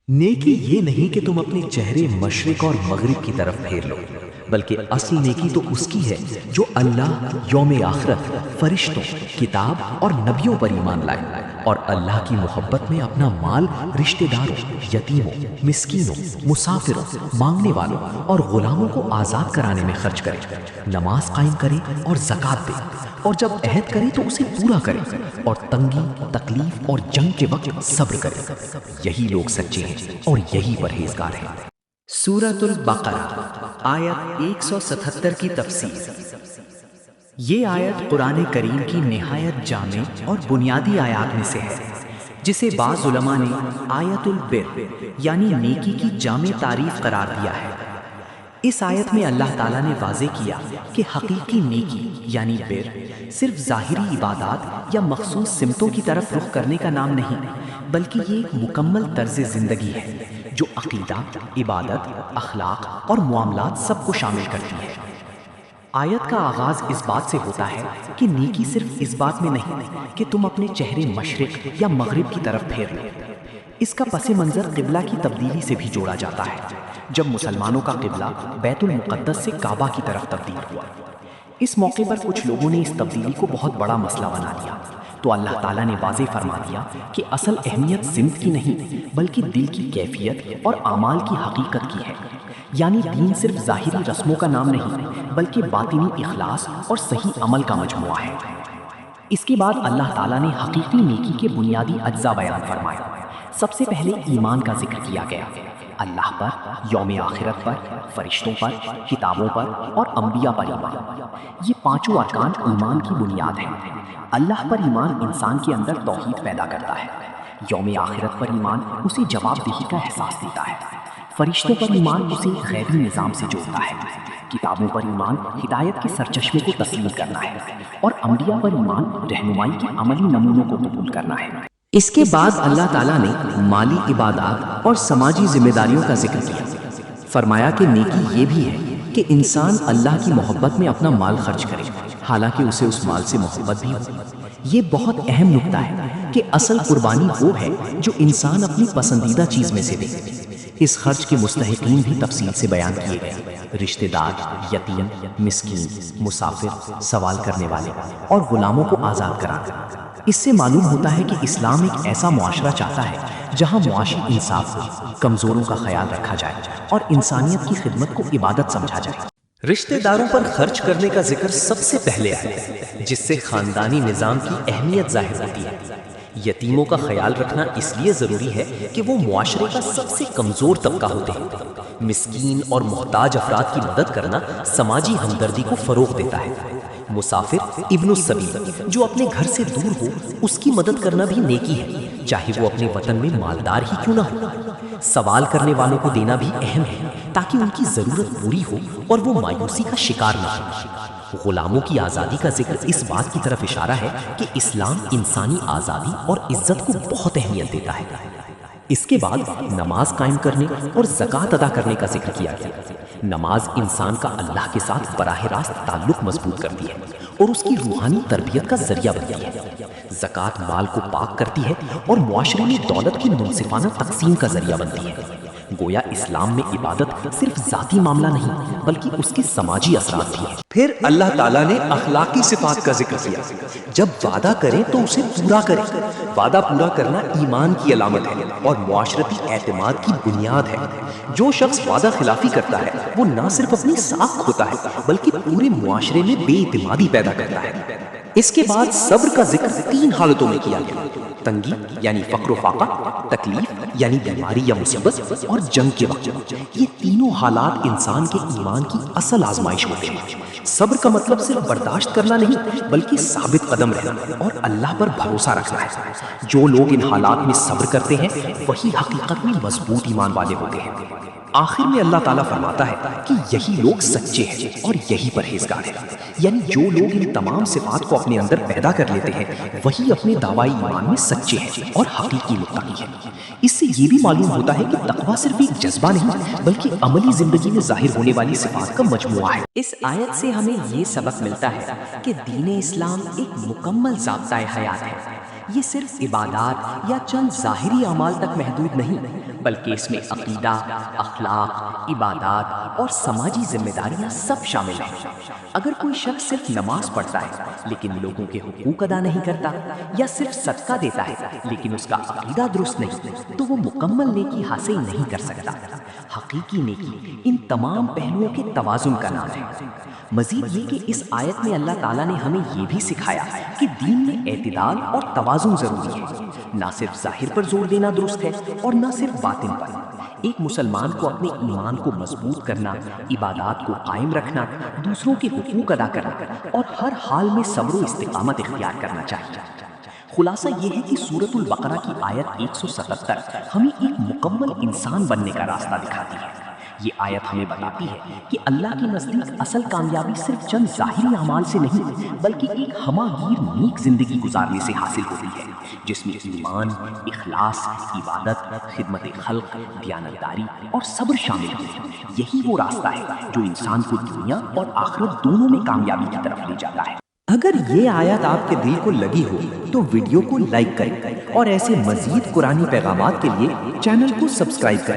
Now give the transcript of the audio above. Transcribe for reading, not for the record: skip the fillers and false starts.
نیکی یہ نہیں کہ تم اپنے چہرے مشرق اور مغرب کی طرف پھیر لو، بلکہ اصل نیکی تو اس کی ہے جو اللہ، یوم آخرت، فرشتوں، کتاب اور نبیوں پر ایمان لائے اور اللہ کی محبت میں اپنا مال رشتہ داروں، یتیموں، مسکینوں، مسافروں، مانگنے والوں اور غلاموں کو آزاد کرانے میں خرچ کرے، نماز قائم کرے اور زکوٰۃ دے، اور جب عہد کرے تو اسے پورا کرے، اور تنگی، تکلیف اور جنگ کے وقت صبر کرے۔ یہی لوگ سچے ہیں اور یہی پرہیزگار ہیں۔ سورۃ البقرہ آیت 177 کی تفسیر۔ یہ آیت قرآن کریم کی نہایت جامع اور بنیادی آیات میں سے ہے، جسے بعض علماء نے آیت البر یعنی نیکی کی جامع تعریف قرار دیا ہے۔ اس آیت میں اللہ تعالیٰ نے واضح کیا کہ حقیقی نیکی یعنی بر صرف ظاہری عبادات یا مخصوص سمتوں کی طرف رخ کرنے کا نام نہیں، بلکہ یہ ایک مکمل طرز زندگی ہے جو عقیدہ، عبادت، اخلاق اور معاملات سب کو شامل کرتی ہے۔ آیت کا آغاز اس بات سے ہوتا ہے کہ نیکی صرف اس بات میں نہیں کہ تم اپنے چہرے مشرق یا مغرب کی طرف پھیر لو۔ اس کا پس منظر قبلہ کی تبدیلی سے بھی جوڑا جاتا ہے، جب مسلمانوں کا قبلہ بیت المقدس سے کعبہ کی طرف تبدیل ہوا۔ اس موقع پر کچھ لوگوں نے اس تبدیلی کو بہت بڑا مسئلہ بنا دیا، تو اللہ تعالیٰ نے واضح فرما دیا کہ اصل اہمیت سمت کی نہیں بلکہ دل کی کیفیت اور اعمال کی حقیقت کی ہے، یعنی دین صرف ظاہری رسموں کا نام نہیں بلکہ باطنی اخلاص اور صحیح عمل کا مجموعہ ہے۔ اس کے بعد اللہ تعالیٰ نے حقیقی نیکی کے بنیادی اجزاء بیان فرمائے۔ سب سے پہلے ایمان کا ذکر کیا گیا، اللہ پر، یوم آخرت پر، فرشتوں پر، کتابوں پر اور انبیاء پر ایمان۔ یہ پانچوں ارکان ایمان کی بنیاد ہیں۔ اللہ پر ایمان انسان کے اندر توحید پیدا کرتا ہے، یوم آخرت پر ایمان اسے جواب دہی کا احساس دیتا ہے، فرشتوں پر ایمان اسے غیبی نظام سے جوڑتا ہے، کتابوں پر ایمان ہدایت کے سرچشمے کو تسلیم کرنا ہے، اور انبیاء پر ایمان رہنمائی کے عملی نمونوں کو قبول کرنا ہے۔ اس کے بعد اللہ تعالیٰ نے مالی عبادات اور سماجی ذمہ داریوں کا ذکر کیا۔ فرمایا کہ نیکی یہ بھی ہے کہ انسان اللہ کی محبت میں اپنا مال خرچ کرے، حالانکہ اسے اس مال سے محبت بھی ہو۔ یہ بہت اہم نکتہ ہے کہ اصل قربانی وہ ہے جو انسان اپنی پسندیدہ چیز میں سے دے۔ اس خرچ کے مستحقین بھی تفصیل سے بیان کیے گئے، رشتہ دار، یتیم، مسکین، مسافر، سوال کرنے والے اور غلاموں کو آزاد کرانا۔ اس سے معلوم ہوتا ہے کہ اسلام ایک ایسا معاشرہ چاہتا ہے جہاں معاشی انصاف ہو، کمزوروں کا خیال رکھا جائے اور انسانیت کی خدمت کو عبادت سمجھا جائے۔ رشتہ داروں پر خرچ کرنے کا ذکر سب سے پہلے ہے، جس سے خاندانی نظام کی اہمیت ظاہر ہوتی ہے۔ یتیموں کا خیال رکھنا اس لیے ضروری ہے کہ وہ معاشرے کا سب سے کمزور طبقہ ہوتے ہیں۔ مسکین اور محتاج افراد کی مدد کرنا سماجی ہمدردی کو فروغ دیتا ہے۔ مسافر، ابن السبیل، جو اپنے گھر سے دور ہو، اس کی مدد کرنا بھی نیکی ہے، چاہے وہ اپنے وطن میں مالدار ہی کیوں نہ ہو۔ سوال کرنے والوں کو دینا بھی اہم ہے تاکہ ان کی ضرورت پوری ہو اور وہ مایوسی کا شکار نہ ہو۔ غلاموں کی آزادی کا ذکر اس بات کی طرف اشارہ ہے کہ اسلام انسانی آزادی اور عزت کو بہت اہمیت دیتا ہے۔ اس کے بعد نماز قائم کرنے اور زکوٰۃ ادا کرنے کا ذکر کیا گیا۔ نماز انسان کا اللہ کے ساتھ براہ راست تعلق مضبوط کرتی ہے اور اس کی روحانی تربیت کا ذریعہ بنتی ہے۔ زکوٰۃ مال کو پاک کرتی ہے اور معاشرے میں دولت کی منصفانہ تقسیم کا ذریعہ بنتی ہے۔ گویا اسلام میں عبادت صرف ذاتی معاملہ نہیں بلکہ اس کے سماجی اثرات بھی ہیں۔ پھر اللہ تعالیٰ نے اخلاقی صفات کا ذکر کیا۔ جب وعدہ کریں تو اسے پورا کریں۔ وعدہ پورا کرنا ایمان کی علامت ہے اور معاشرتی اعتماد کی بنیاد ہے۔ جو شخص وعدہ خلافی کرتا ہے وہ نہ صرف اپنی ساکھ کھوتا ہے بلکہ پورے معاشرے میں بے اعتمادی پیدا کرتا ہے۔ اس کے بعد صبر کا ذکر 3 حالتوں میں کیا گیا: تنگی یعنی فقر و فاقہ، تکلیف یعنی بیماری یا مصیبت، اور جنگ کے وقت۔ یہ تینوں حالات انسان کے ایمان کی اصل آزمائش ہوتے ہیں۔ صبر کا مطلب صرف برداشت کرنا نہیں بلکہ ثابت قدم رہنا اور اللہ پر بھروسہ رکھنا ہے۔ جو لوگ ان حالات میں صبر کرتے ہیں وہی حقیقت میں مضبوط ایمان والے ہوتے ہیں۔ آخر میں اللہ تعالیٰ فرماتا ہے کہ یہی لوگ سچے ہیں اور یہی پرہیزگار ہیں، یعنی جو لوگ ان تمام صفات کو اپنے اندر پیدا کر لیتے ہیں وہی اپنے دعوی ایمان میں سچے ہیں اور حقیقی متقی ہیں۔ اس سے یہ بھی معلوم ہوتا ہے کہ تقویٰ صرف ایک جذبہ نہیں بلکہ عملی زندگی میں ظاہر ہونے والی صفات کا مجموعہ ہے۔ اس آیت سے ہمیں یہ سبق ملتا ہے کہ دین اسلام ایک مکمل ضابطۂ حیات ہے یہ صرف عبادات یا چند ظاہری اعمال تک محدود نہیں، بلکہ اس میں عقیدہ، اخلاق، عبادات اور سماجی ذمہ داریاں سب شامل ہیں۔ اگر کوئی شخص صرف نماز پڑھتا ہے لیکن لوگوں کے حقوق ادا نہیں کرتا، یا صرف صدقہ دیتا ہے لیکن اس کا عقیدہ درست نہیں، تو وہ مکمل نیکی حاصل نہیں کر سکتا۔ حقیقی نیکی ان تمام پہلوؤں کے توازن کا نام ہے۔ مزید یہ کہ اس آیت میں اللہ تعالیٰ نے ہمیں یہ بھی سکھایا کہ دین میں اعتدال اور توازن ضروری ہے۔ نہ صرف ظاہر پر زور دینا درست ہے اور نہ صرف باطن پر۔ ایک مسلمان کو اپنے ایمان کو مضبوط کرنا، عبادات کو قائم رکھنا، دوسروں کے حقوق ادا کرنا اور ہر حال میں صبر و استقامت اختیار کرنا چاہیے۔ خلاصہ یہ ہے کہ سورۃ البقرہ کی آیت 177 ہمیں ایک مکمل انسان بننے کا راستہ دکھاتی ہے۔ یہ آیت ہمیں بتاتی ہے کہ اللہ کے نزدیک اصل کامیابی صرف چند ظاہری اعمال سے نہیں، بلکہ ایک ہمہ گیر نیک زندگی گزارنے سے حاصل ہوتی ہے، جس میں ایمان، اخلاص، عبادت، خدمت خلق، دیانتداری اور صبر شامل ہے۔ یہی وہ راستہ ہے جو انسان کو دنیا اور آخرت دونوں میں کامیابی کی طرف لے جاتا ہے۔ اگر یہ آیت آپ کے دل کو لگی ہو تو ویڈیو کو لائک کریں اور ایسے مزید قرآنی پیغامات کے لیے چینل کو سبسکرائب کریں۔